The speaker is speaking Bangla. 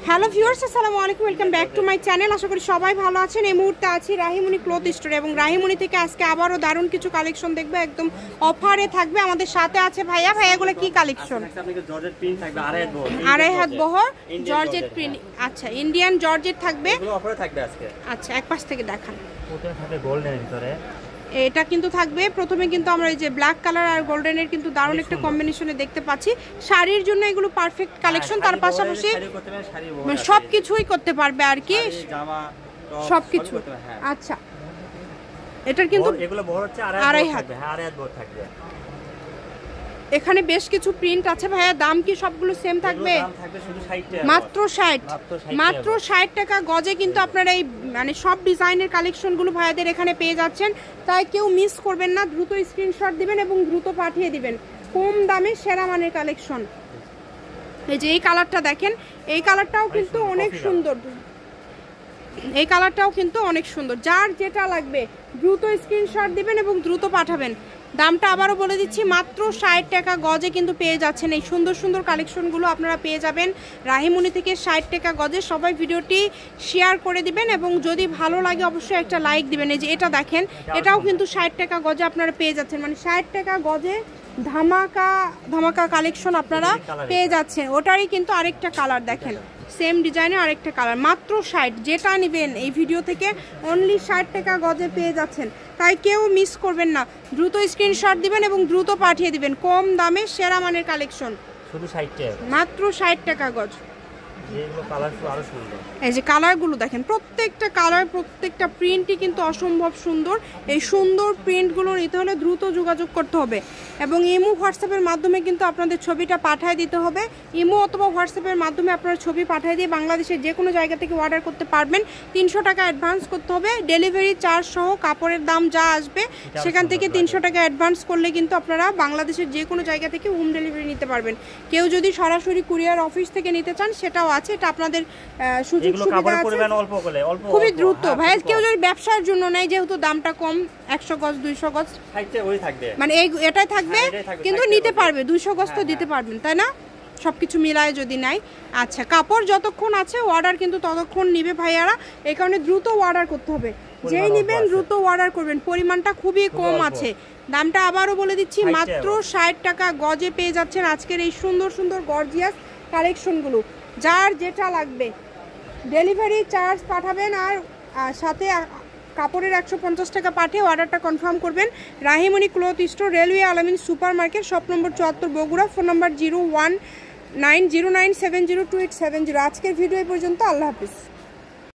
হ্যালো ভিউয়ার্স, আসসালামু আলাইকুম, welcome back to my channel. আশা করি সবাই ভালো আছেন। এই মুহূর্তে আছি রাহিমণি ক্লথ স্টোরে এবং রাহিমণি থেকে আজকে আবারও দারুণ কিছু কালেকশন দেখবে, একদম অফারে থাকবে। আমাদের সাথে আছে ভাইয়া। ভাইয়াগুলো কি কালেকশন? জর্জেট প্রিন্ট থাকবে, আড়াই হাত বহর জর্জেট প্রিন্ট। আচ্ছা, ইন্ডিয়ান জর্জেট থাকবে, এগুলো অফারে থাকবে আজকে। আচ্ছা, এক পাশ থেকে দেখান। ওটার সাথে গোল্ডেনের ভিতরে এটা কিন্তু থাকবে। প্রথমে কিন্তু আমরা এই যে ব্ল্যাক কালার আর গোল্ডেনের কিন্তু দারুণ একটা কম্বিনেশনে দেখতে পাচ্ছি। শাড়ির জন্য এগুলো পারফেক্ট কালেকশন। তার পাশাপাশি সবকিছুই করতে পারবে আর কি, সবকিছু। আচ্ছা, এটার কিন্তু এগুলো বড় হচ্ছে আড়াই হাত। হ্যাঁ, আড়াই হাত বড় থাকবে। এখানে বেশ কিছু প্রিন্ট আছে ভাইয়া। দাম কি সবগুলো সেম থাকবে? দাম থাকবে শুধু 60 টাকা, মাত্র 60 টাকা গজে কিন্তু আপনারা এই মানে সব ডিজাইনের কালেকশনগুলো ভাইয়াদের এখানে পেয়ে যাচ্ছেন। তাই কেউ মিস করবেন না, দ্রুত স্ক্রিনশট দিবেন এবং দ্রুত পাঠিয়ে দিবেন। কম দামে সেরা মানের কালেকশন। এই যে এই কালারটা দেখেন, এই কালারটাও কিন্তু অনেক সুন্দর। এই কালারটাও কিন্তু অনেক সুন্দর। যার যেটা লাগবে দ্রুত স্ক্রিনশট দিবেন এবং দ্রুত পাঠাবেন। দামটা আবারও বলে দিচ্ছি, মাত্র 60 টাকা গজে কিন্তু পেয়ে যাচ্ছেন এই সুন্দর সুন্দর কালেকশনগুলো। আপনারা পেয়ে যাবেন রাহিমণি থেকে 60 টাকা গজে। সবাই ভিডিওটি শেয়ার করে দিবেন এবং যদি ভালো লাগে অবশ্যই একটা লাইক দিবেন। এই যে এটা দেখেন, এটাও কিন্তু 60 টাকা গজে আপনারা পেয়ে যাচ্ছেন। মানে 60 টাকা গজে ধামাকা ধামাকা কালেকশন আপনারা পেয়ে যাচ্ছেন। ওটারই কিন্তু আরেকটা কালার দেখেন, সেম ডিজাইনের আরেকটা কালার। মাত্র 60, যেটা নেবেন এই ভিডিও থেকে অনলি 60 টাকা গজে পেয়ে যাচ্ছেন। তাই কেউ মিস করবেন না, দ্রুত স্ক্রিনশট দিবেন এবং দ্রুত পাঠিয়ে দিবেন। কম দামে সেরা মানের কালেকশন, শুধু 60 টাকা, মাত্র 60 টাকা গজ। যেগুলো কালারগুলো আরো সুন্দর। এই যে কালারগুলো দেখেন, প্রত্যেকটা কালার প্রত্যেকটা প্রিন্টই কিন্তু অসম্ভব সুন্দর। এই সুন্দর প্রিন্টগুলো নিতে হলে দ্রুত যোগাযোগ করতে হবে এবং ইমো হোয়াটসঅ্যাপের মাধ্যমে কিন্তু আপনাদের ছবিটা পাঠিয়ে দিতে হবে। ইমো অথবা হোয়াটসঅ্যাপের মাধ্যমে আপনারা ছবি পাঠিয়ে দিয়ে বাংলাদেশের যে কোনো জায়গা থেকে অর্ডার করতে পারবেন। 300 টাকা অ্যাডভান্স করতে হবে। ডেলিভারি চার্জ সহ কাপড়ের দাম যা আসবে সেখান থেকে 300 টাকা অ্যাডভান্স করলে কিন্তু আপনারা বাংলাদেশের যে কোনো জায়গা থেকে হোম ডেলিভারি নিতে পারবেন। কেউ যদি সরাসরি কুরিয়ার অফিস থেকে নিতে চান সেটাও আছে। এটা আপনাদের সুযোগ সুবিধা আছে, খুবই দ্রুত। ভাই কেউ যদি ব্যবসার জন্য নেয়, যেহেতু দামটা কম, 100 গজ 200 গজ মানে এটাই থাকবে, কিন্তু নিতে পারবে 200 গজ তো দিতে পারবেন, তাই না? সবকিছু মিলায় যদি নেয়। আচ্ছা, কাপড় যতক্ষণ আছে অর্ডার কিন্তু ততক্ষণ নিবে ভাইয়ারা। এই কারণে দ্রুত অর্ডার করতে হবে। যেই নিবেন দ্রুত অর্ডার করবেন, পরিমাণটা খুবই কম আছে। দামটা আবারও বলে দিচ্ছি, মাত্র 60 টাকা গজে পেয়ে যাচ্ছেন আজকের এই সুন্দর সুন্দর গর্জিয়াস কালেকশনগুলো। যার যেটা লাগবে ডেলিভারি চার্জ পাঠাবেন আর সাথে কাপড়ের 150 টাকা পাঠিয়ে অর্ডারটা কনফার্ম করবেন। রাহিমণি ক্লথ স্টোর, রেলওয়ে আলামিন super market, shop number 74, Bogura. Phone নম্বর 019097028770। আজকের ভিডিও এই পর্যন্ত। আল্লাহ হাফিজ।